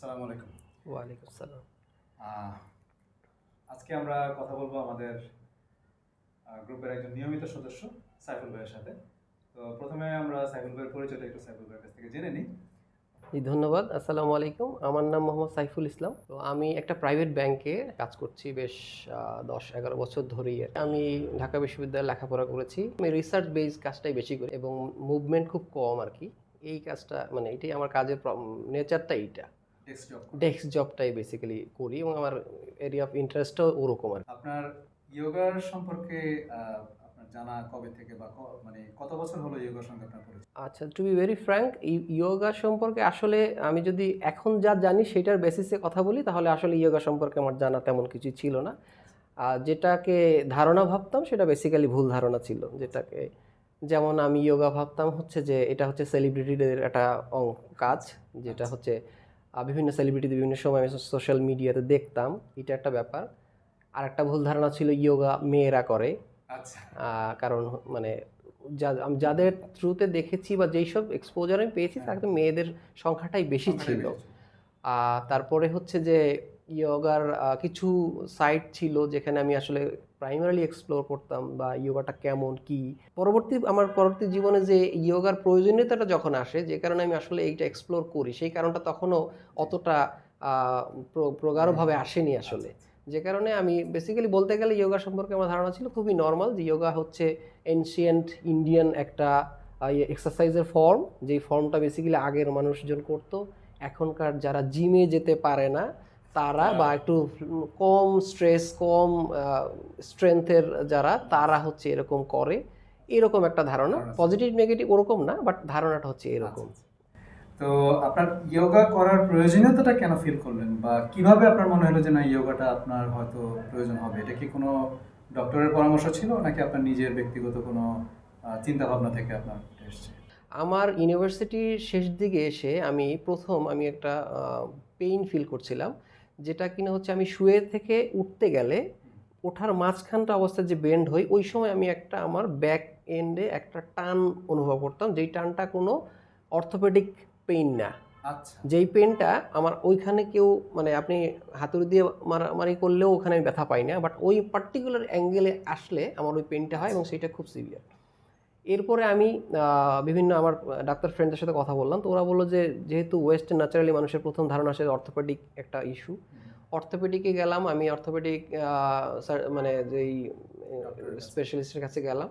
আসসালামু আলাইকুম। ওয়ালাইকুম আসসালাম। আহ, আজকে আমরা কথা বলবো আমাদের গ্রুপের একজন নিয়মিত সদস্য সাইফুল ভাইয়ের সাথে। তো প্রথমে আমরা সাইফুল ভাইয়ের পরিচয়টা একটু সাইফুল ভাইয়ের কাছ থেকে জেনে নিই। জি, ধন্যবাদ। আসসালামু আলাইকুম। আমার নাম মোহাম্মদ সাইফুল ইসলাম। তো আমি একটা প্রাইভেট ব্যাংকে কাজ করছি বেশ ১০-১১ বছর ধরেই। আমি ঢাকা বিশ্ববিদ্যালয়ে লেখাপড়া করেছি। আমি রিসার্চ বেসড কাজটাই বেশি করি এবং মুভমেন্ট খুব কম আর কি। এই কাজটা মানে এটাই আমার কাজের নেচারটা এইটা। ডেস্ক জব করেন। ডেস্ক জবটাই বেসিক্যালি করি এবং আমার এরিয়া অফ ইন্টারেস্টও ওরকম আর কি। আপনার ইয়োগার সম্পর্কে আপনার জানা কবে থেকে বা মানে কত বছর হলো ইয়োগার সঙ্গে আপনার পরিচয়? আচ্ছা, to be very frank, yoga সম্পর্কে আসলে আমি যদি এখন যা জানি সেটার বেসিসে কথা বলি তাহলে আসলে ইয়োগা সম্পর্কে আমার জানা তেমন কিছু ছিল না। আর যেটাকে ধারণা ভাবতাম সেটা বেসিক্যালি ভুল ধারণা ছিল। যেটাকে যেমন আমি ইয়োগা ভাবতাম হচ্ছে যে এটা হচ্ছে সেলিব্রিটিদের একটা কাজ, যেটা হচ্ছে বিভিন্ন সেলিব্রিটিদের বিভিন্ন সময় আমি সোশ্যাল মিডিয়াতে দেখতাম, এটা একটা ব্যাপার। আর একটা ভুল ধারণা ছিল ইয়োগা মেয়েরা করে। আচ্ছা। কারণ মানে আমি যাদের থ্রুতে দেখেছি বা যেই সব এক্সপোজার আমি পেয়েছি তাতে মেয়েদের সংখ্যাটাই বেশি সংখ্যাটাই ছিল। বেশি ছিল। তারপরে হচ্ছে যে ইয়োগার কিছু সাইট ছিল যেখানে আমি আসলে প্রাইমারিলি এক্সপ্লোর করতাম বা ইয়োগাটা কেমন কি। আমার পরবর্তী জীবনে যে ইয়োগার প্রয়োজনীয়তাটা যখন আসে, যে কারণে আমি আসলে এইটা এক্সপ্লোর করি, সেই কারণটা তখনও অতটা প্রগাঢ়ভাবে আসেনি আসলে। যে কারণে আমি বেসিক্যালি বলতে গেলে ইয়োগা সম্পর্কে আমার ধারণা ছিল খুবই নর্মাল, যে ইয়োগা হচ্ছে এনশিয়েন্ট ইন্ডিয়ান একটা এক্সারসাইজের ফর্ম, যেই ফর্মটা বেসিক্যালি আগের মানুষজন করতো। এখনকার যারা জিমে যেতে পারে না তারা বা একটু কম স্ট্রেস কম স্ট্রেংথের যারা, তারা হচ্ছে এরকম করে, এরকম একটা ধারণা। পজিটিভ নেগেটিভ ওরকম না, বাট ধারণাটা হচ্ছে এরকম। তো আপনার ইয়োগা করার প্রয়োজনীয়তাটা কেন ফিল করলেন বা কিভাবে আপনার মনে হলো যে না ইয়োগাটা আপনার হয়তো প্রয়োজন হবে? এটা কি কোনো ডক্টরের পরামর্শ ছিল নাকি আপনার নিজের ব্যক্তিগত কোনো চিন্তা ভাবনা থেকে আপনার এসেছে? আমার ইউনিভার্সিটির শেষ দিকে এসে আমি একটা পেইন ফিল করছিলাম, যেটা কিনা হচ্ছে আমি শুয়ে থেকে উঠতে গেলে ওঠার মাঝখানটা অবস্থায় যে বেন্ড হই, ওই সময় আমি আমার ব্যাক এন্ডে একটা টান অনুভব করতাম, যেই টানটা কোনো অর্থোপেডিক পেইন না। আচ্ছা। যেই পেনটা আমার ওইখানে কেউ মানে আপনি হাতুড়ি দিয়ে মারামারি করলেও ওখানে আমি ব্যথা পাই না, বাট ওই পার্টিকুলার অ্যাঙ্গেলে আসলে আমার ওই পেনটা হয় এবং সেটা খুব সিভিয়ার। এরপরে আমি বিভিন্ন আমার ডাক্তার ফ্রেন্ডদের সাথে কথা বললাম, তো ওরা বললো যে যেহেতু ওয়েস্টে ন্যাচারালি মানুষের প্রথম ধারণা আসে অর্থোপেডিক একটা ইস্যু। অর্থোপেডিকে গেলাম, আমি অর্থোপেডিক মানে যেই স্পেশালিস্টের কাছে গেলাম,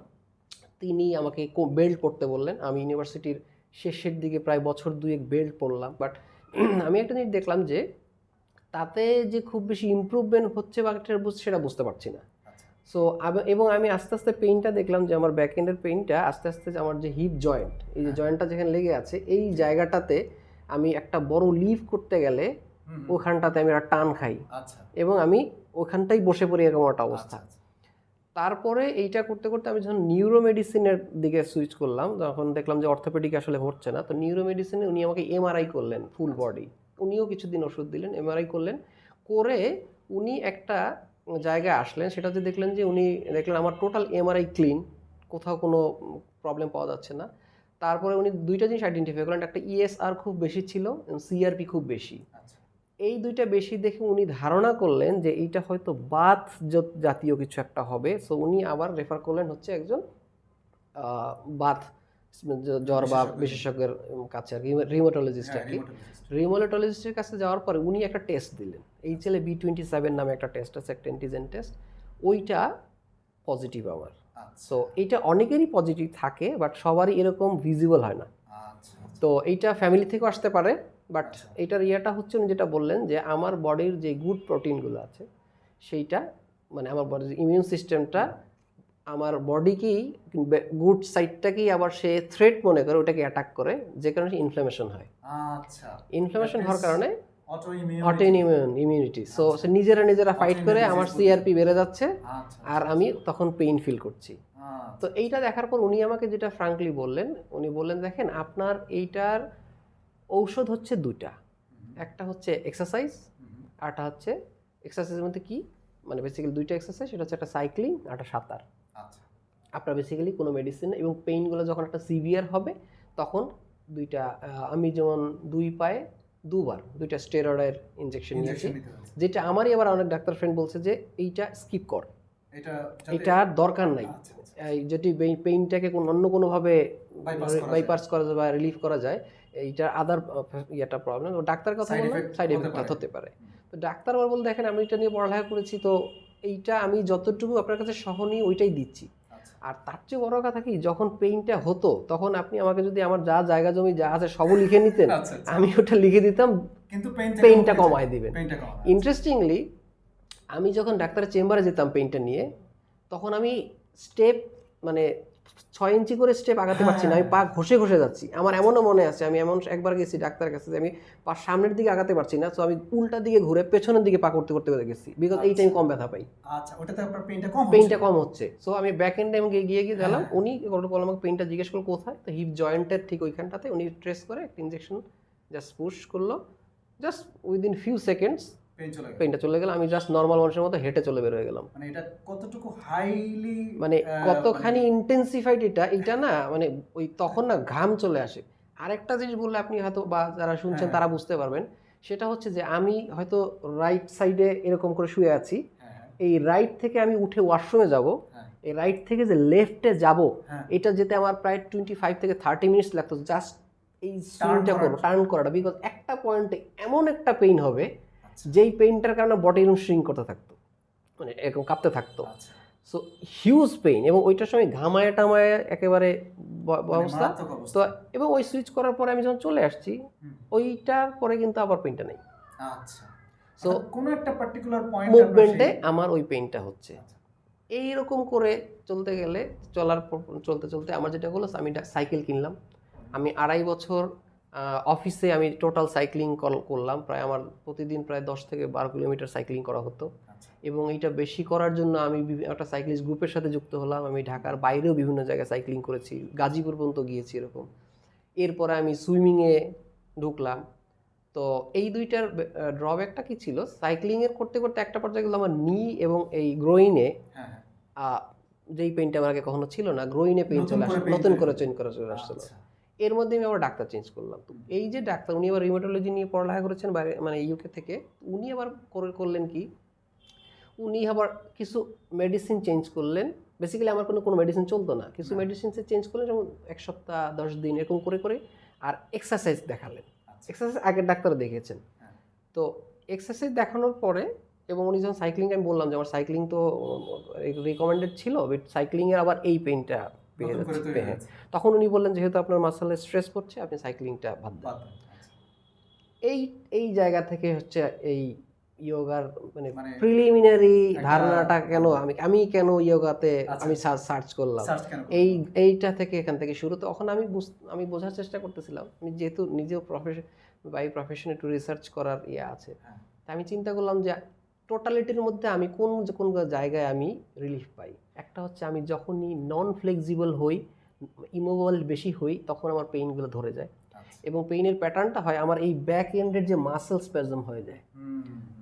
তিনি আমাকে বেল্ট পরতে বললেন। আমি ইউনিভার্সিটির শেষের দিকে প্রায় বছর দুয়েক বেল্ট পরলাম, বাট আমি একটা জিনিস দেখলাম যে তাতে যে খুব বেশি ইমপ্রুভমেন্ট হচ্ছে বা সেটা বুঝতে পারছি না। সো এবং আমি আস্তে আস্তে পেইনটা দেখলাম যে আমার ব্যাক এন্ডের পেইনটা আস্তে আস্তে আমার যে হিপ জয়েন্ট, এই যে জয়েন্টটা যেখানে লেগে আছে এই জায়গাটাতে আমি একটা বড় লিভ করতে গেলে ওখানটাতে আমি একটা টান খাই এবং আমি ওখানটাই বসে পড়ি, এরকম একটা অবস্থা। তারপরে এইটা করতে করতে আমি যখন নিউরোমেডিসিনের দিকে সুইচ করলাম, তখন দেখলাম যে অর্থোপেডিক আসলে হচ্ছে না। তো নিউরোমেডিসিনে উনি আমাকে এমআরআই করলেন ফুল বডি। উনিও কিছুদিন ওষুধ দিলেন, এমআরআই করলেন। করে উনি একটা জায়গায় আসলেন, সেটা যে দেখলেন যে উনি দেখলেন আমার টোটাল এমআরআই ক্লিন, কোথাও কোনো প্রবলেম পাওয়া যাচ্ছে না। তারপরে উনি দুইটা জিনিস আইডেন্টিফাই করলেন, একটা ইএসআর খুব বেশি ছিল, সিআরপি খুব বেশি। এই দুইটা বেশি দেখে উনি ধারণা করলেন যে এইটা হয়তো বাত জাতীয় কিছু একটা হবে। সো উনি আবার রেফার করলেন হচ্ছে একজন বাত জ্বর বা বিশেষজ্ঞের কাছে আর কি, রিউমাটোলজিস্ট আর কি। রিউমাটোলজিস্টের কাছে যাওয়ার পরে উনি একটা টেস্ট দিলেন, HLA-B27 নামে একটা টেস্ট আছে, একটা অ্যান্টিজেন টেস্ট। ওইটা পজিটিভ আমার। সো এইটা অনেকেরই পজিটিভ থাকে, বাট সবারই এরকম ভিজিবল হয় না। তো এইটা ফ্যামিলি থেকেও আসতে পারে, বাট এইটার ইয়েটা হচ্ছে উনি যেটা বললেন যে আমার বডির যে গুড প্রোটিনগুলো আছে সেইটা মানে আমার বডির ইমিউন সিস্টেমটা আমার বডিকেই গুড সাইডটাকেই আবার সে থ্রেট মনে করে, ওটাকে অ্যাটাক করে, যে কারণে ইনফ্লামেশন হয়। ইনফ্লামেশন হওয়ার কারণে ইমিউনিটি, সো সে নিজেরা ফাইট করে আমার সিআরপি বেড়ে যাচ্ছে আর আমি তখন পেইন ফিল করছি। তো এইটা দেখার পর উনি আমাকে যেটা ফ্রাঙ্কলি বললেন, উনি বললেন দেখেন আপনার এইটার ঔষধ হচ্ছে দুইটা, একটা হচ্ছে এক্সারসাইজ, আরটা হচ্ছে এক্সারসাইজের মধ্যে কি মানে বেসিক্যালি দুইটা এক্সারসাইজ, সেটা হচ্ছে একটা সাইক্লিং আর একটা সাঁতার। আপনার বেসিক্যালি কোনো মেডিসিন এবং পেইনগুলো যখন একটা সিভিয়ার হবে তখন দুইটা আমি যেমন দুই পায়ে 2বার 2টা স্টেরয়েডের ইনজেকশন নিয়েছি, ইনজেকশন নিতে হয়েছে। যেটা আমারই আবার অনেক ডাক্তার ফ্রেন্ড বলছে যে এইটা স্কিপ কর, এটা এটা দরকার নাই। আচ্ছা, আচ্ছা। এই যেটি পেইনটাকে অন্য কোনোভাবে Bypass করা বাইপাস করা যায় বা রিলিফ করা যায়, এইটার আদার ইয়েটা প্রবলেম ডাক্তার কথা Side বললাম effect সাইড হতে এফেক্ট পারে। হতে পারে। তো ডাক্তার আবার বলে দেখেন আমি এটা নিয়ে পড়ালেখা করেছি, তো এইটা আমি যতটুকু আপনার কাছে সহনীয় ওইটাই দিচ্ছি। আচ্ছা। আর তার চেয়ে বড় কথা কি, যখন পেইনটা হতো তখন আপনি আমাকে যদি আমার যা জায়গা জমি যা আছে সবও লিখে নিতেন, আচ্ছা, আচ্ছা। আমি ওটা লিখে দিতাম, কিন্তু পেইনটা কমায় দিবেন। পেইনটা কমায়। ইন্টারেস্টিংলি আমি যখন ডাক্তারের চেম্বারে যেতাম পেইনটা নিয়ে, তখন আমি স্টেপ মানে 6 ইঞ্চি করে স্টেপ আগাতে পারছি না, আমি পা ঘষে ঘষে যাচ্ছি। আমার এমনও মনে আছে আমি এমন একবার গেছি ডাক্তারের কাছে যে আমি পা সামনের দিকে আগাতে পারছি না, তো আমি উল্টা দিকে ঘুরে পেছনের দিকে পা করতে করতে করে গেছি, বিকজ এই টাইম কম ব্যথা পাই, আচ্ছা, ওটাতে আপনার পেইনটা কম পেইনটা কম হচ্ছে। সো আমি ব্যাক এন্ডে আমি গিয়ে গেলাম, হ্যাঁ। উনি বললাম আমাকে পেইনটা জিজ্ঞেস করলো কোথায়, তো হিপ জয়েন্টের ঠিক ওইখানটাতে উনি ট্রেস করে একটা ইনজেকশন জাস্ট পুশ করলো, just within few seconds pain চলে গেল। পেইনটা চলে গেল, আমি জাস্ট নর্মাল মানুষের মতো হেঁটে চলে বের হয়ে গেলাম। মানে এটা কতটুকু হাইলি মানে কতখানি ইন্টেন্সিফাইড এটা না, মানে ওই তখন না ঘাম চলে আসে। আরেকটা জিনিস বললে আপনি হয়তো বা যারা শুনছেন হ্যাঁ। তারা বুঝতে পারবেন, সেটা হচ্ছে যে আমি হয়তো রাইট সাইডে এরকম করে শুয়ে আছি, হ্যাঁ, এই রাইট থেকে আমি উঠে ওয়াশরুমে যাব, হ্যাঁ, এই রাইট থেকে যে লেফটে যাব, হ্যাঁ। এটা যেতে আমার প্রায় 25 থেকে 30 মিনিটস লাগতো, জাস্ট এই সুইংটা করবো, টার্ন করাটা, বিকজ একটা পয়েন্টে এমন একটা পেইন হবে আচ্ছা, যেই পেইনটার কারণে বডি এরকম শ্রিঙ্ক করতে থাকতো, মানে এরকম কাঁপতে থাকতো। আচ্ছা। সো হিউজ পেইন, এবং ওইটার সময় ঘামায় টামায় একেবারে অবস্থা। মারাত্মক অবস্থা। তো এবং ওই সুইচ করার পরে আমি যখন চলে আসছি, হুম। ওইটার পরে কিন্তু আবার পেইনটা নেই। আচ্ছা। সো So কোন একটা পার্টিকুলার পয়েন্ট মুভমেন্টে আমার ওই পেইনটা হচ্ছে। এইরকম করে চলতে চলতে আমার যেটা হলো, আমি সাইকেল কিনলাম। আমি 2.5 বছর অফিসে আমি টোটাল সাইক্লিং করলাম, প্রায় আমার প্রতিদিন প্রায় 10 থেকে 12 কিলোমিটার সাইক্লিং করা হতো। এবং এইটা বেশি করার জন্য আমি একটা সাইক্লিস্ট গ্রুপের সাথে যুক্ত হলাম। আমি ঢাকার বাইরেও বিভিন্ন জায়গায় সাইক্লিং করেছি, গাজীপুর পর্যন্ত গিয়েছি এরকম। এরপরে আমি সুইমিংয়ে ঢুকলাম। তো এই দুইটার ড্রব্যাকটা কি ছিল, সাইক্লিংয়ের করতে করতে একটা পর্যায়ে গেলো আমার নি এবং এই গ্রোইনে যেই পেইনটা আমার আগে কখনো ছিল না, গ্রোইনে পেইন চলে আসলো, নতুন করে চলে আসছিল। এর মধ্যে আমি আবার ডাক্তার চেঞ্জ করলাম। তো এই যে ডাক্তার, উনি আবার রিউমাটোলজি নিয়ে পড়ালেখা করেছেন বাইরে, মানে ইউকে থেকে। উনি আবার করলেন কি, উনি আবার কিছু মেডিসিন চেঞ্জ করলেন। বেসিক্যালি আমার কোনো মেডিসিন চলতো না, কিছু মেডিসিন চেঞ্জ করলেন, যেমন 1 সপ্তাহ 10 দিন এরকম করে করে, আর এক্সারসাইজ দেখালেন। এক্সারসাইজ আগের ডাক্তার দেখেছেন। তো এক্সারসাইজ দেখানোর পরে, এবং উনি যখন সাইক্লিং, আমি বললাম যে আমার সাইক্লিং তো রিকমেন্ডেড ছিল, বাট সাইক্লিংয়ের আবার এই পেইনটা পেয়ে যাচ্ছে। তখন উনি বললেন যেহেতু আপনার মাসেলে স্ট্রেস পড়ছে, আপনি সাইক্লিংটা বাদ দেন। এই জায়গা থেকে হচ্ছে এই ইয়োগার মানে প্রিলিমিনারি ধারণাটা কেন আমি কেন ইয়োগাতে আমি সার্চ করলাম, এইটা থেকে এখান থেকে শুরু। তখন আমি বোঝার চেষ্টা করতেছিলাম, আমি যেহেতু নিজেও প্রফেশনে একটু রিসার্চ করার আছে, তা আমি চিন্তা করলাম যে টোটালিটির মধ্যে আমি কোন জায়গায় আমি রিলিফ পাই। একটা হচ্ছে আমি যখনই নন ফ্লেক্সিবল হই, ইমোবাইল বেশি হই, তখন আমার পেইনগুলো ধরে যায়, এবং পেইনের প্যাটার্নটা হয় আমার এই ব্যাক এন্ডের যে মাসেল স্প্যাজম হয়ে যায়।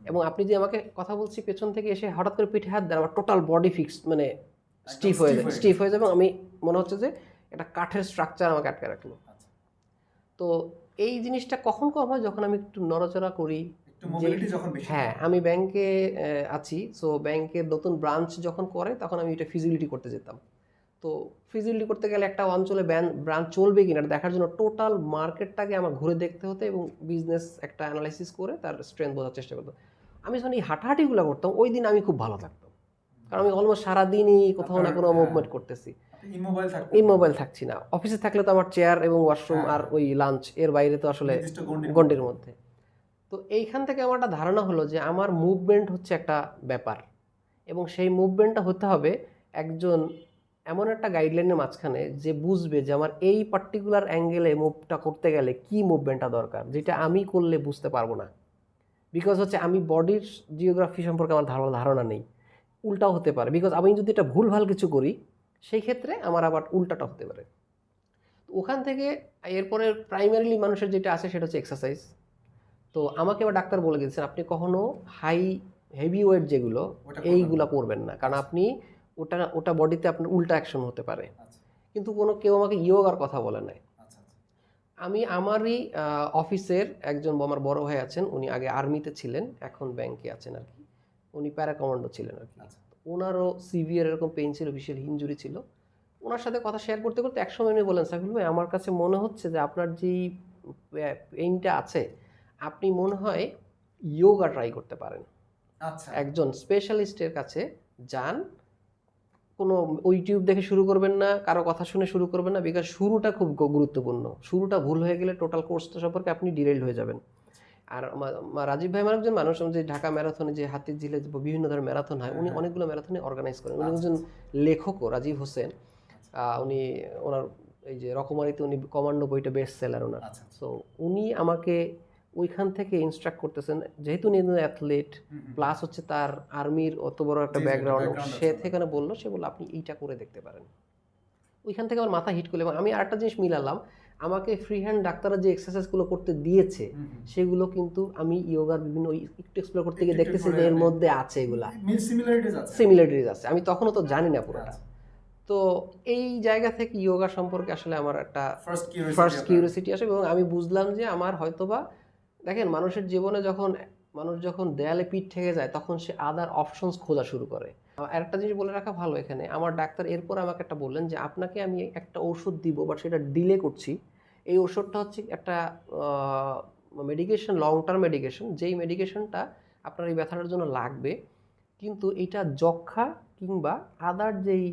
এবং আপনি যে আমাকে কথা বলছি পেছন থেকে এসে হঠাৎ করে পিঠে হাত দেন, আমার টোটাল বডি ফিক্সড, মানে স্টিফ হয়ে যায়, এবং আমি মনে হচ্ছে যে একটা কাঠের স্ট্রাকচার আমাকে আটকে রাখলো। তো এই জিনিসটা কখন কম হয়, যখন আমি একটু নড়াচড়া করি। হ্যাঁ, আমি ব্যাংকে আছি, সো ব্যাংকের নতুন ব্রাঞ্চ যখন করে, তখন আমি এটা ফিজিবিলিটি করতে যেতাম। তো ফিজিবিলিটি করতে গেলে একটা অঞ্চলে ব্রাঞ্চ চলবে কিনা দেখার জন্য টোটাল মার্কেটটাকে আমার ঘুরে দেখতে হতো, এবং বিজনেস একটা অ্যানালাইসিস করে তার স্ট্রেংথ বোঝার চেষ্টা করতাম। আমি যখন এই হাঁটাহাঁটিগুলো করতাম, ওই দিন আমি খুব ভালো থাকতাম, কারণ আমি অলমোস্ট সারাদিনই কোথাও না কোনো মুভমেন্ট করতেছি, ইমোবাইল থাকছি না। অফিসে থাকলে তো আমার চেয়ার এবং ওয়াশরুম আর ওই লাঞ্চ, এর বাইরে তো আসলে গন্ডির মধ্যে। তো এইখান থেকে আমার একটা ধারণা হলো যে আমার মুভমেন্ট হচ্ছে একটা ব্যাপার, এবং সেই মুভমেন্টটা হতে হবে একজন এমন একটা গাইডলাইনের মাঝখানে যে বুঝবে যে আমার এই পার্টিকুলার অ্যাঙ্গেলে মুভটা করতে গেলে কি মুভমেন্টটা দরকার, যেটা আমি করলে বুঝতে পারবো না, বিকজ হচ্ছে আমি বডির জিওগ্রাফি সম্পর্কে আমার ধারণা নেই। উল্টাও হতে পারে, বিকজ আমি যদি এটা ভুলভাল কিছু করি, সেই ক্ষেত্রে আমার আবার উল্টাটা হতে পারে। ওখান থেকে এরপরে প্রাইমারিলি মানুষের যেটা আছে সেটা হচ্ছে এক্সারসাইজ। তো আমাকে এবার ডাক্তার বলে দিয়েছেন, আপনি কখনো হেভি ওয়েট যেগুলো এইগুলা করবেন না, কারণ আপনি ওটা বডিতে আপনার উল্টা অ্যাকশন হতে পারে। কিন্তু কেউ আমাকে ইয়োগার কথা বলে নাই। আমি আমারই অফিসের একজন আমার বড় ভাই আছেন, উনি আগে আর্মিতে ছিলেন, এখন ব্যাংকে আছেন আর কি। উনি প্যারা কমান্ডো ছিলেন আর কি। আচ্ছা। ওনারও সিভিয়ার এরকম পেইন ছিল, বিশাল ইনজুরি ছিল। ওনার সাথে কথা শেয়ার করতে করতে একসময় উনি বলেন, সাইফুল ভাই আমার কাছে মনে হচ্ছে যে আপনার যেই পেইনটা আছে, আপনি মনে হয় ইয়োগা ট্রাই করতে পারেন। আচ্ছা। একজন স্পেশালিস্টের কাছে যান, কোনো ইউটিউব দেখে শুরু করবেন না, কারো কথা শুনে শুরু করবেন না, বিকজ শুরুটা খুব গুরুত্বপূর্ণ। শুরুটা ভুল হয়ে গেলে টোটাল কোর্সটা সম্পর্কে আপনি ডিরেইলড হয়ে যাবেন। আর রাজীব ভাই আমার একজন মানুষ, যে ঢাকা ম্যারাথনে যে হাতির ঝিলে বিভিন্ন ধরনের ম্যারাথন হয়, উনি অনেকগুলো ম্যারাথনে অর্গানাইজ করেন। উনি একজন লেখকও, রাজীব হোসেন। উনি ওনার এই যে রকমারিতে উনি কমান্ডো বইটা বেস্ট সেলার ওনার। সো উনি আমাকে ওইখান থেকে ইনস্ট্রাক্ট করতেছেন, যেহেতু উনি অ্যাথলেট প্লাস হচ্ছে তার আর্মির অত বড় একটা ব্যাকগ্রাউন্ড, সে থেকে বললো, সে বললো আপনি এইটা করে দেখতে পারেন। ওইখান থেকে আমার মাথা হিট করলো এবং আমি আরেকটা জিনিস মিলালাম, আমাকে ফ্রি হ্যান্ড ডাক্তাররা যে এক্সারসাইজগুলো করতে দিয়েছে সেগুলো কিন্তু আমি ইয়োগার বিভিন্ন একটু এক্সপ্লোর করতে গিয়ে দেখতেছি যে এর মধ্যে আছে, এগুলা সিমিলারিটিজ আছে, আমি তখনও তো জানি না পুরোটা। তো এই জায়গা থেকে ইয়োগা সম্পর্কে আসলে আমার একটা ফার্স্ট কিউরিওসিটি আসে এবং আমি বুঝলাম যে আমার হয়তোবা, দেখেন মানুষের জীবনে মানুষ যখন দেয়ালে পিঠ ঠেকে যায় তখন সে আদার অপশনস খোঁজা শুরু করে। আর একটা জিনিস বলে রাখা ভালো, এখানে আমার ডাক্তার এরপর আমাকে একটা বললেন যে আপনাকে আমি একটা ওষুধ দিব, বাট সেটা ডিলে করছি। এই ওষুধটা হচ্ছে একটা মেডিকেশন, লং টার্ম মেডিকেশন, যেই মেডিকেশনটা আপনার এই ব্যথাটার জন্য লাগবে, কিন্তু এটা যক্ষা কিংবা আদার যেই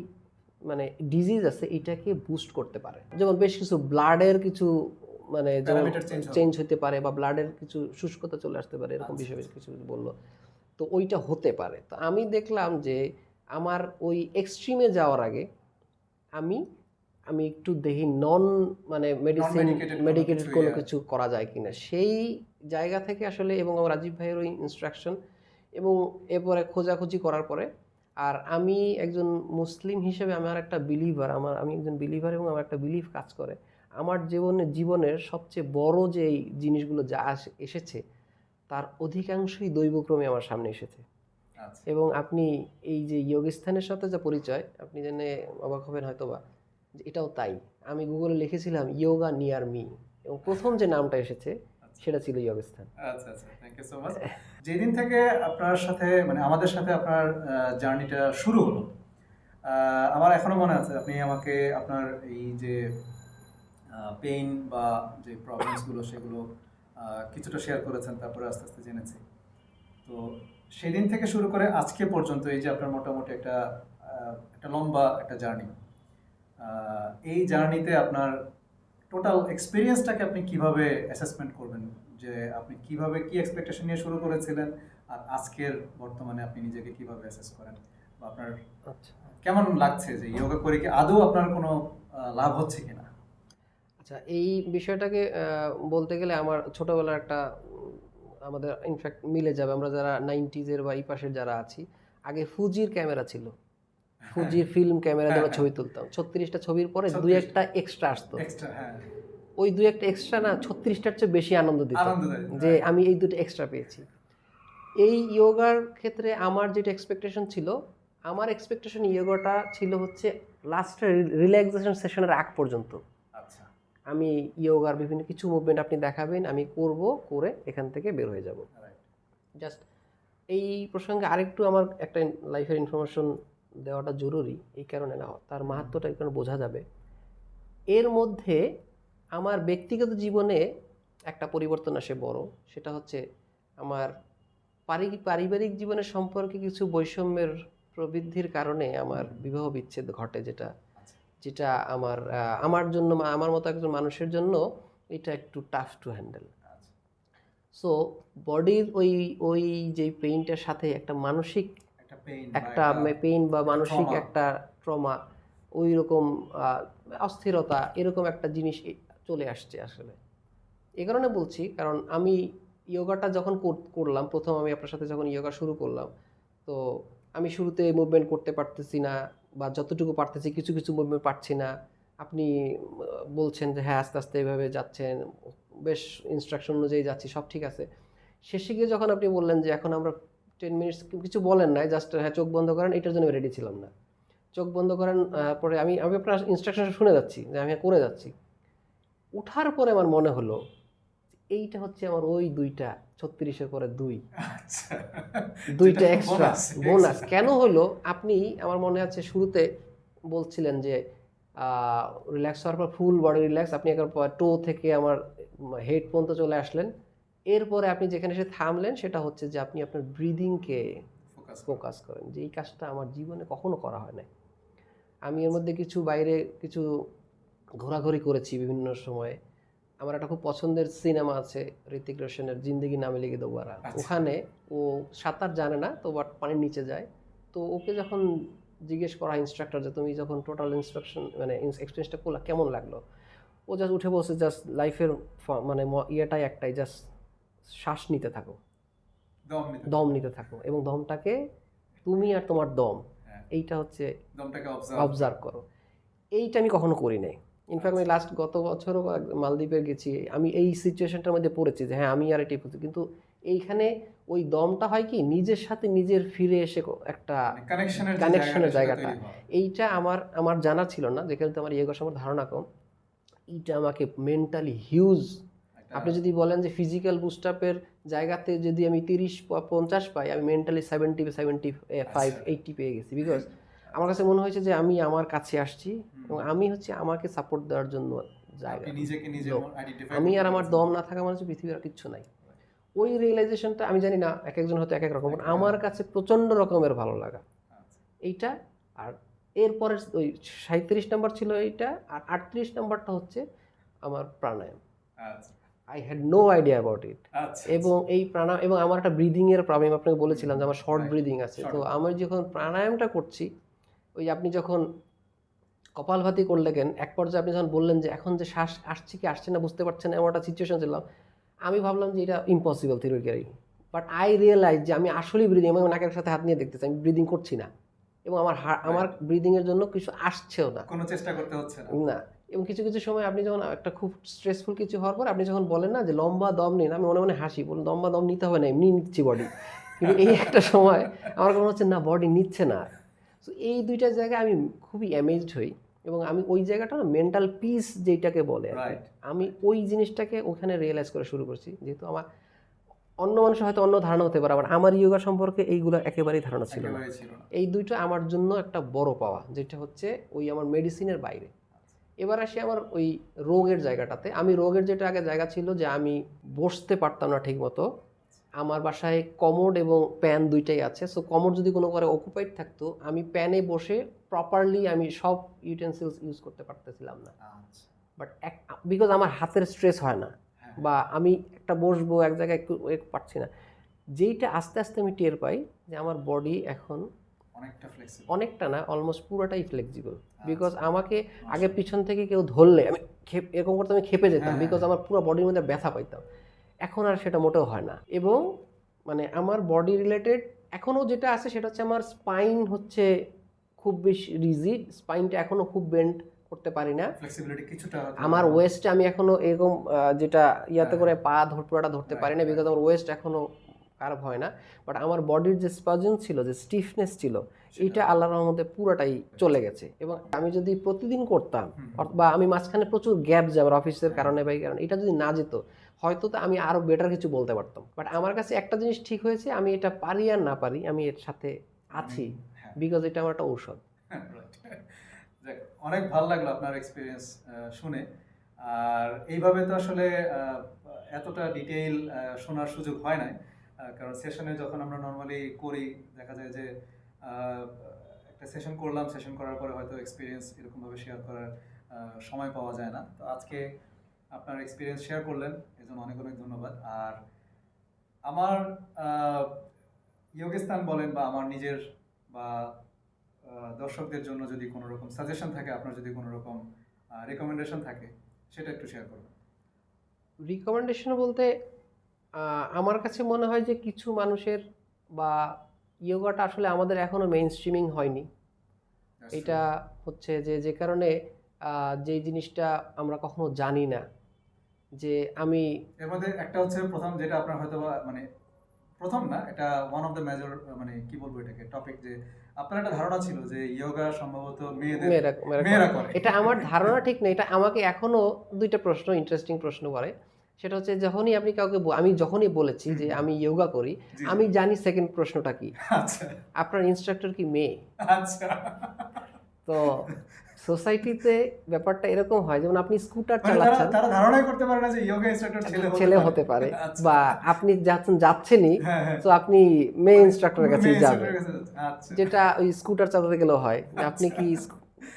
মানে ডিজিজ আছে এটাকে বুস্ট করতে পারে। যেমন বেশ কিছু ব্লাডের কিছু মানে চেঞ্জ হতে পারে বা ব্লাডের কিছু শুষ্কতা চলে আসতে পারে, এরকম বিষয় কিছু বললো। তো ওইটা হতে পারে। তো আমি দেখলাম যে আমার ওই এক্সট্রিমে যাওয়ার আগে আমি একটু দেখি মানে মেডিকেটেড কোনো কিছু করা যায় কিনা, সেই জায়গা থেকে আসলে, এবং রাজীব ভাইয়ের ওই ইনস্ট্রাকশন এবং এরপরে খোঁজাখুঁজি করার পরে, আর আমি একজন মুসলিম হিসেবে আমার একটা বিলিভার, আমি একজন বিলিভার এবং আমার একটা বিলিভ কাজ করে। আমার জীবনের সবচেয়ে বড় যে জিনিসগুলো যা এসেছে তার অধিকাংশই দৈবক্রমে আমার সামনে এসেছে। এবং আপনি এই যে যোগস্থানের সাথে যা পরিচয়, আপনি জেনে অবাক হবেন হয়তোবা, এটাও তাই। আমি গুগলে লিখেছিলাম ইয়োগা নিয়ার মি এবং প্রথম যে নামটা এসেছে সেটা ছিল যোগস্থান। আচ্ছা আচ্ছা, থ্যাংক ইউ সো মাচ। যেদিন থেকে আপনার সাথে মানে আমাদের সাথে আপনার জার্নিটা শুরু হলো, আমার এখনো মনে আছে আপনি আমাকে আপনার এই যে পেইন বা যে প্রবলেমসগুলো সেগুলো কিছুটা শেয়ার করেছেন, তারপরে আস্তে আস্তে জেনেছি। তো সেদিন থেকে শুরু করে আজকে পর্যন্ত এই যে আপনার মোটামুটি একটা লম্বা একটা জার্নি, এই জার্নিতে আপনার টোটাল এক্সপিরিয়েন্সটাকে আপনি কিভাবে অ্যাসেসমেন্ট করবেন, যে আপনি কিভাবে কি এক্সপেকটেশন নিয়ে শুরু করেছিলেন আর আজকের বর্তমানে আপনি নিজেকে কিভাবে অ্যাসেস করেন, বা আপনার কেমন লাগছে যে যোগা করে কি আদৌ আপনার কোনো লাভ হচ্ছে কিনা? আচ্ছা, এই বিষয়টাকে বলতে গেলে আমার ছোটবেলার একটা আমাদের ইনফ্যাক্ট মিলে যাবে, আমরা যারা 90s বা এই পাশের যারা আছি, আগে ফুজির ক্যামেরা ছিল, ফুজির ফিল্ম ক্যামেরা দিয়ে ছবি তুলতাম। 36টা ছবির পরে দুই একটা এক্সট্রা আসতো, ওই দুই একটা এক্সট্রা না 36টার চেয়ে বেশি আনন্দ দিত যে আমি এই দুটো এক্সট্রা পেয়েছি। এই ইয়োগার ক্ষেত্রে আমার যেটা এক্সপেকটেশন ছিল, আমার এক্সপেকটেশন ইয়োগাটা ছিল হচ্ছে লাস্টের রিল্যাক্সেশন সেশনের আগ পর্যন্ত আমি ইয়োগার বিভিন্ন কিছু মুভমেন্ট আপনি দেখাবেন, আমি করে এখান থেকে বের হয়ে যাব। জাস্ট এই প্রসঙ্গে আরেকটু আমার একটা লাইফের ইনফরমেশন দেওয়াটা জরুরি, এই কারণে না, তার মাহাত্ম্যটা এই কারণে বোঝা যাবে। এর মধ্যে আমার ব্যক্তিগত জীবনে একটা পরিবর্তন আসে বড়, সেটা হচ্ছে আমার পারিবারিক জীবনের সম্পর্কে কিছু বৈষম্যের প্রবৃদ্ধির কারণে আমার বিবাহ বিচ্ছেদ ঘটে, যেটা আমার জন্য, আমার মতো একজন মানুষের জন্য এটা একটু টাফ টু হ্যান্ডেল। সো বডির ওই যে পেইনটার সাথে একটা মানসিক একটা পেইন বা মানসিক একটা ট্রমা, ওই রকম অস্থিরতা, এরকম একটা জিনিস চলে আসছে আসলে। এই কারণে বলছি, কারণ আমি ইয়োগাটা যখন করলাম প্রথম, আমি আপনার সাথে যখন ইয়োগা শুরু করলাম, তো আমি শুরুতে মুভমেন্ট করতে পারতেছি না, বা যতটুকু পারতেছি কিছু কিছু মুভমেন্ট পারছি না। আপনি বলছেন যে হ্যাঁ আস্তে আস্তে এইভাবে যাচ্ছেন, বেশ ইনস্ট্রাকশন অনুযায়ী যাচ্ছি, সব ঠিক আছে। শেষে গিয়ে যখন আপনি বললেন যে এখন আমরা 10 মিনিটস, কিছু বলেন নাই, জাস্ট হ্যাঁ চোখ বন্ধ করেন, এটার জন্য রেডি ছিলাম না। চোখ বন্ধ করেন পরে আমি আপনার ইনস্ট্রাকশন শুনে যাচ্ছি যে আমি করে যাচ্ছি। ওঠার পরে আমার মনে হলো এইটা হচ্ছে আমার ওই 2টা 36-এর পরে 2 আচ্ছা, 2টা যেটা এক্সট্রা bonus, বোনাস extra। কেন হলো আপনি আমার মনে আছে শুরুতে বলছিলেন যে রিল্যাক্স হওয়ার পর ফুল বডি রিল্যাক্স আপনি একবার টো থেকে আমার হেড পর্যন্ত চলে আসলেন এরপরে আপনি যেখানে এসে থামলেন সেটা হচ্ছে যে আপনি আপনার ব্রিদিংকে ফোকাস ফোকাস করেন যে এই কাজটা আমার জীবনে কখনো করা হয় না আমি এর মধ্যে কিছু বাইরে কিছু ঘোরাঘুরি করেছি বিভিন্ন সময়ে আমার একটা খুব পছন্দের সিনেমা আছে ঋতিক রোশনের জিন্দেগি না মিলেগি দোবারা আচ্ছা। ওখানে ও সাঁতার জানে না তো বাট পানির নিচে যায় তো ওকে যখন জিজ্ঞেস করা ইনস্ট্রাক্টর যে তুমি যখন টোটাল ইনস্ট্রাকশন মানে এক্সপিরিয়েন্সটা করলা কেমন লাগলো ও জাস্ট উঠে বলছে জাস্ট লাইফের মানে ইয়েটাই একটাই জাস্ট শ্বাস নিতে থাকো দম নিতে থাকো এবং দমটাকে তুমি আর তোমার দম হ্যাঁ, এইটা হচ্ছে দমটাকে অবজার্ভ করো এইটা আমি কখনো করি নাই ইনফ্যাক্ট আমি লাস্ট গত বছরও মালদ্বীপে গেছি আমি এই সিচুয়েশনটার মধ্যে পড়েছি যে হ্যাঁ আমি আর এটাই করছি কিন্তু এইখানে ওই দমটা হয় কি নিজের সাথে নিজের ফিরে এসে একটা কানেকশনের জায়গাটা এইটা আমার জানা ছিল না যেখানে আমার ইয়ে আমার ধারণা কম এইটা আমাকে মেন্টালি হিউজ আপনি যদি বলেন যে ফিজিক্যাল বুস্টআপের জায়গাতে যদি আমি 30-50 পাই আমি মেন্টালি 70-75-80 পেয়ে গেছি বিকজ আমার কাছে মনে হয়েছে যে আমি আমার কাছে আসছি এবং আমি হচ্ছে আমাকে সাপোর্ট দেওয়ার জন্য জায়গা আমি আর আমার দম না থাকা মানে হচ্ছে পৃথিবীর আর কিচ্ছু নাই ওই রিয়েলাইজেশনটা আমি জানি না এক একজন হয়তো এক এক রকম আমার কাছে প্রচণ্ড রকমের ভালো লাগা এইটা আর এরপরে ওই 37 নম্বর ছিল এইটা আর 38 নম্বরটা হচ্ছে আমার pranayama I had no idea about it এবং এই প্রাণায়াম এবং আমার একটা ব্রিদিংয়ের প্রবলেম আপনাকে বলেছিলাম যে আমার শর্ট ব্রিদিং আছে তো আমি যখন প্রাণায়ামটা করছি ওই আপনি যখন কপালভাতি করলেন এক পর্যায়ে আপনি যখন বললেন যে এখন যে শ্বাস আসছে কি আসছে না বুঝতে পারছেন এমন একটা সিচুয়েশন ছিলাম আমি ভাবলাম যে এটা impossible theoretically but I realize যে আমি আসলেই ব্রিদিং আমি নাকের সাথে হাত নিয়ে দেখতেছি আমি ব্রিদিং করছি না এবং আমার ব্রিদিংয়ের জন্য কিছু আসছেও না কোনো চেষ্টা করতে হচ্ছে না এবং কিছু কিছু সময় আপনি যখন একটা খুব স্ট্রেসফুল কিছু হওয়ার পর আপনি যখন বলেন না যে লম্বা দম নিন আমি মনে মনে হাসি বলুন লম্বা দম নিতে হবে না এমনি নিচ্ছি বডি কিন্তু এই একটা সময় আমার মনে হচ্ছে না বডি নিচ্ছে না সো এই দুইটা জায়গায় আমি খুবই অ্যামেজড হই এবং আমি ওই জায়গাটা না মেন্টাল পিস যেটাকে বলে আমি ওই জিনিসটাকে ওখানে রিয়েলাইজ করে শুরু করছি যেহেতু আমার অন্য মানুষের হয়তো অন্য ধারণা হতে পারে আমার ইয়োগা সম্পর্কে এইগুলো একেবারেই ধারণা ছিল না এই দুইটা আমার জন্য একটা বড় পাওয়া যেটা হচ্ছে ওই আমার মেডিসিনের বাইরে এবার আসি আমার ওই রোগের জায়গাটাতে আমি রোগের যেটা আগে জায়গা ছিল যে আমি বসতে পারতাম না ঠিক মতো আমার বাসায় কমোড এবং প্যান দুইটাই আছে সো কমোড যদি কোনো করে অকুপাইড থাকতো আমি প্যানে বসে প্রপারলি আমি সব ইউটেন্সিলস ইউজ করতে পারতেছিলাম না বাট বিকজ আমার হাতের স্ট্রেস হয় না বা আমি একটা বসবো এক জায়গায় একটু পারছি না যেইটা আস্তে আস্তে আমি টের পাই যে আমার বডি এখন অনেকটা না অলমোস্ট পুরোটাই ফ্লেক্সিবল বিকজ আমাকে আগে পিছন থেকে কেউ ধরলে আমি এরকম করতে আমি খেপে যেতাম বিকজ আমার পুরো বডির মধ্যে ব্যথা পাইতাম এখন আর সেটা মোটেও হয় না এবং মানে আমার বডি রিলেটেড এখনও যেটা আছে সেটা হচ্ছে আমার স্পাইন হচ্ছে খুব বেশি রিজিড স্পাইনটা এখনও খুব বেন্ড করতে পারি না আমার ওয়েস্টে আমি এখনো এরকম যেটা ইয়াতে করে পা পুরোটা ধরতে পারি না বিকজ আমার ওয়েস্ট এখনো কার্ভ হয় না বাট আমার বডির যে স্পাজন ছিল যে স্টিফনেস ছিল এইটা আল্লাহর রহমতে পুরোটাই চলে গেছে এবং আমি যদি প্রতিদিন করতাম বা আমি মাঝখানে প্রচুর গ্যাপ যে আমার অফিসের কারণে বা এই কারণে এটা যদি না যেত হয়তো তো আমি আরও বেটার কিছু বলতে পারতাম বাট আমার কাছে একটা জিনিস ঠিক হয়েছে আমি এটা পারি আর না পারি আমি এর সাথে আছি বিকজ এটা আমার একটা ঔষধ অনেক ভালো লাগলো আপনার এক্সপিরিয়েন্স শুনে আর এইভাবে তো আসলে এতটা ডিটেইল শোনার সুযোগ হয় না কারণ সেশনে যখন আমরা নর্মালি করি দেখা যায় যে একটা সেশন করলাম সেশন করার পরে হয়তো এক্সপিরিয়েন্স এরকমভাবে শেয়ার করার সময় পাওয়া যায় না তো আজকে আপনার এক্সপিরিয়েন্স শেয়ার করলেন এজন্য অনেক অনেক ধন্যবাদ আর আমার যোগস্থান বলেন বা আমার নিজের বা দর্শকদের জন্য যদি কোনো রকম সাজেশন থাকে আপনার যদি কোনো রকম রেকমেন্ডেশন থাকে সেটা একটু শেয়ার করবেন রিকমেন্ডেশন বলতে আমার কাছে মনে হয় যে কিছু মানুষের বা ইয়োগাটা আসলে আমাদের এখনও মেইন স্ট্রিমিং হয়নি এটা হচ্ছে যে কারণে যে জিনিসটা আমরা কখনো জানি না যে আমি এর মধ্যে একটা হচ্ছে প্রথম যেটা আপনার হয়তো মানে প্রথম না, এটা ওয়ান অফ দ্য মেজর, মানে কি বলবো এটাকে, টপিক, যে আপনার একটা ধারণা ছিল যে ইয়োগা সম্ভবত মেয়েরা মেয়েরা করে। এটা আমার ধারণা ঠিক নেই, এটা আমাকে এখনো দুইটা প্রশ্ন, ইন্টারেস্টিং প্রশ্ন করে। সেটা হচ্ছে যখনই আপনি কাউকে আমি যখনই বলেছি যে আমি যোগা করি, জি, জি। আমি জানি সেকেন্ড প্রশ্নটা কি, আচ্ছা আপনার ইনস্ট্রাক্টর কি মেয়ে? আচ্ছা। তো সোসাইটিতে ব্যাপারটা এরকম হয়, যেমন আপনি স্কুটার মানে চালাচ্ছেন, তারা ধারণাই করতে পারে না যে ইয়োগা ইনস্ট্রাক্টর ছেলে হতে পারে, আচ্ছা। বা আপনি যাচ্ছেনই, হ্যাঁ, হ্যাঁ। তো আপনি মেয়ে ইনস্ট্রাক্টরের কাছে মেয়ে যাবেন, instructor এর কাছে যাচ্ছে। আচ্ছা। যেটা ওই স্কুটার চালাতে গেলেও হয় যে আপনি কি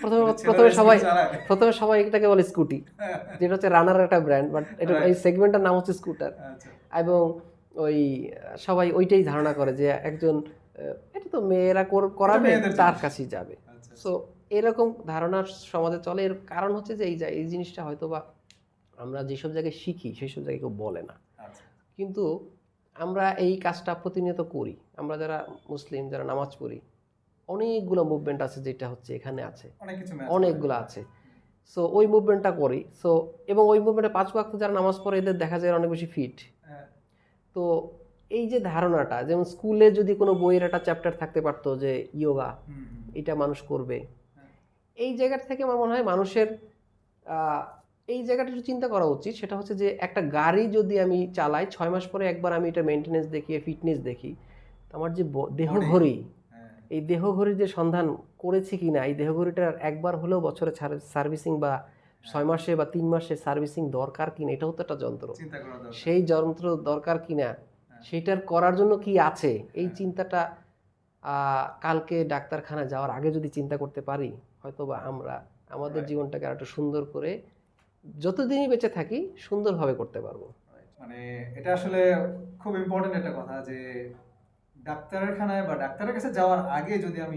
প্রথমে মানে প্রথমে ছেলেরা সবাই scooter চালায়। প্রথমে সবাই এটাকে বলে স্কুটি, যেটা হচ্ছে রানারের একটা ব্র্যান্ড, বাট এটা এই সেগমেন্টটার নাম হচ্ছে স্কুটার। আচ্ছা। এবং ওই সবাই ওইটাই ধারণা করে যে একজন এটা তো মেয়েরা করাবে, মেয়েদের তার জিনিস। কাছেই যাবে। আচ্ছা। সো এরকম ধারণা সমাজে চলে। এর কারণ হচ্ছে যে এই জিনিসটা হয়তো বা আমরা যেসব জায়গায় শিখি সেই সব জায়গায় কেউ বলে না, আচ্ছা। কিন্তু আমরা এই কাজটা প্রতিনিয়ত করি। আমরা যারা মুসলিম, যারা নামাজ পড়ি, অনেকগুলো মুভমেন্ট আছে যেটা হচ্ছে এখানে আছে, অনেক কিছু অনেকগুলো আছে। সো ওই মুভমেন্টটা করি। সো এবং ওই মুভমেন্টে 5 ওয়াক্ত যারা নামাজ পড়ে এদের দেখা যায় অনেক বেশি ফিট। তো এই যে ধারণাটা, যেমন স্কুলে যদি কোনো বইয়ের একটা চ্যাপ্টার থাকতে পারতো যে ইয়োগা, এটা মানুষ করবে, এই জায়গা থেকে আমার মনে হয় মানুষের এই জায়গাটা একটু চিন্তা করা উচিত। সেটা হচ্ছে যে একটা গাড়ি যদি আমি চালাই 6 মাস পরে একবার আমি এটা মেনটেনেন্স দেখি, ফিটনেস দেখি, তো আমার যে দেহঘড়ি, এই দেহঘড়ির যে সন্ধান করেছি কিনা, এই দেহঘড়িটার একবার হলেও বছরে সার্ভিসিং বা 6 মাসে বা 3 মাসে সার্ভিসিং দরকার কিনা, এটাও তো একটা যন্ত্র, সেই যন্ত্র দরকার কিনা, সেটার করার জন্য কি আছে, এই চিন্তাটা কালকে ডাক্তারখানা যাওয়ার আগে যদি চিন্তা করতে পারি, হয়তো বা আমরা আমাদের জীবনটাকে আরেকটু সুন্দর করে যতদিনই বেঁচে থাকি সুন্দরভাবে করতে পারবো। মানে এটা আসলে খুব ইম্পর্টেন্ট একটা কথা, যে ডাক্তারখানায় বা ডাক্তারের কাছে যাওয়ার আগে যদি আমি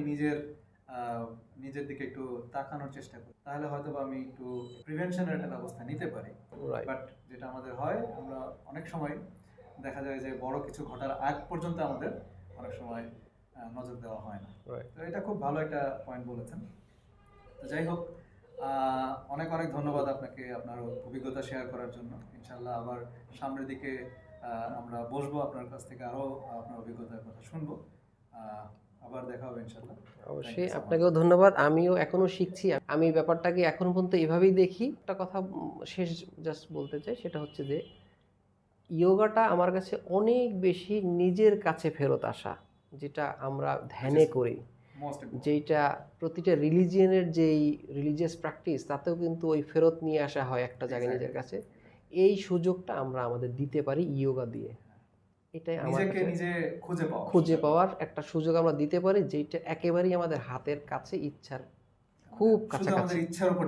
নিজের দিকে একটু তাকানোর চেষ্টা করি, তাহলে হয়তো আমি একটু প্রিভেনশনের একটা ব্যবস্থা নিতে পারি। বাট যেটা আমাদের হয়, আমরা অনেক সময় দেখা যায় যে বড় কিছু ঘটার আগ পর্যন্ত আমাদের অনেক সময় নজর দেওয়া হয় না। তো এটা খুব ভালো একটা পয়েন্ট বলেছেন। তো যাই হোক, অনেক অনেক ধন্যবাদ আপনাকে আপনার অভিজ্ঞতা শেয়ার করার জন্য। ইনশাআল্লাহ আবার সামনের দিকে আমরা বসবো, আপনার কাছ থেকে আরো আপনার অভিজ্ঞতার কথা শুনবো। আবার দেখা হবে ইনশাআল্লাহ। অবশ্যই, আপনাকেও ধন্যবাদ। আমিও এখনো শিখছি। আমি ব্যাপারটাকে এখন পর্যন্ত এভাবেই দেখি। একটা কথা শেষ জাস্ট বলতে চাই, সেটা হচ্ছে যে ইয়োগাটা আমার কাছে অনেক বেশি নিজের কাছে ফেরত আসা, যেটা আমরা ধ্যানে করি, যেটা প্রতিটা রিলিজিয়নের যেই রিলিজিয়াস প্র্যাকটিস, তাতেও কিন্তু ওই ফেরত নিয়ে আসা হয় একটা জায়গায় নিজের কাছে। এই সুযোগটা আমরা আমাদের দিতে পারি ইয়োগা দিয়ে। এটাই নিজেকে নিজে খুঁজে পাওয়ার একটা সুযোগ আমরা দিতে পারি, যেটা একেবারেই আমাদের হাতের কাছে, ইচ্ছার খুব কাছাকাছি,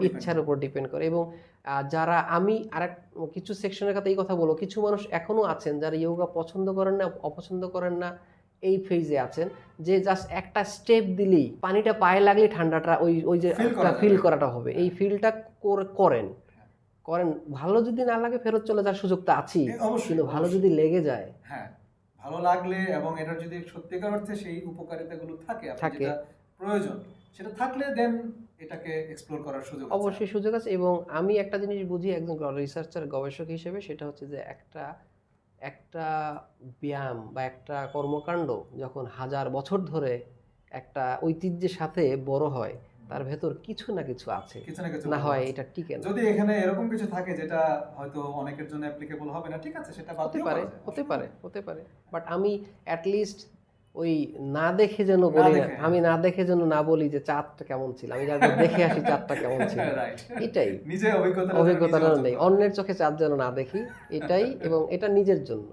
ইচ্ছার উপর ডিপেন্ড করে। এবং যারা, আমি আরেক কিছু সেকশনের কথা এই কথা বলবো, কিছু মানুষ এখনো আছেন যারা ইয়োগা পছন্দ করেন না, অপছন্দ করেন না, এই ফেজে আছেন, যে জাস্ট একটা স্টেপ দিলেই, পানিটা পায়ে লাগলে ঠান্ডাটা ওই যে ফিল করাটা হবে, এই ফিলটা করেন। ভালো যদি না লাগে ফেরত চলে যাওয়ার সুযোগটা আছেই, কিন্তু ভালো যদি লেগে যায়, হ্যাঁ, ভালো লাগলে এবং এটার যদি সত্যিকার অর্থে সেই উপকারিতাগুলো থাকে, যেটা প্রয়োজন সেটা থাকলে দেন এটাকে এক্সপ্লোর করার সুযোগ আছে, অবশ্যই সুযোগ আছে। এবং আমি একটা জিনিস বুঝি একজন রিসার্চার, গবেষক হিসেবে, সেটা হচ্ছে যে একটা ব্যায়াম বা একটা কর্মকাণ্ড যখন 1000 বছর ধরে একটা ঐতিহ্যের সাথে বড় হয়, তার ভেতর কিছু না কিছু আছে, না হয় এটা টিকে না। যদি এখানে এরকম কিছু থাকে যেটা হয়তো অনেকের জন্য অ্যাপ্লিকেবল হবে না, ঠিক আছে, সেটা হতে পারে। বাট আমি অ্যাটলিস্ট ওই না দেখে যেন বলি না, আমি না দেখে যেন না বলি যে চাঁদটা কেমন ছিল, আমি যাতে দেখে আসি চাঁদটা কেমন ছিল, এটাই নিজের অভিজ্ঞতাটা নেই, অন্যের চোখে চাঁদ যেন না দেখি, এটাই। এবং এটা নিজের জন্য।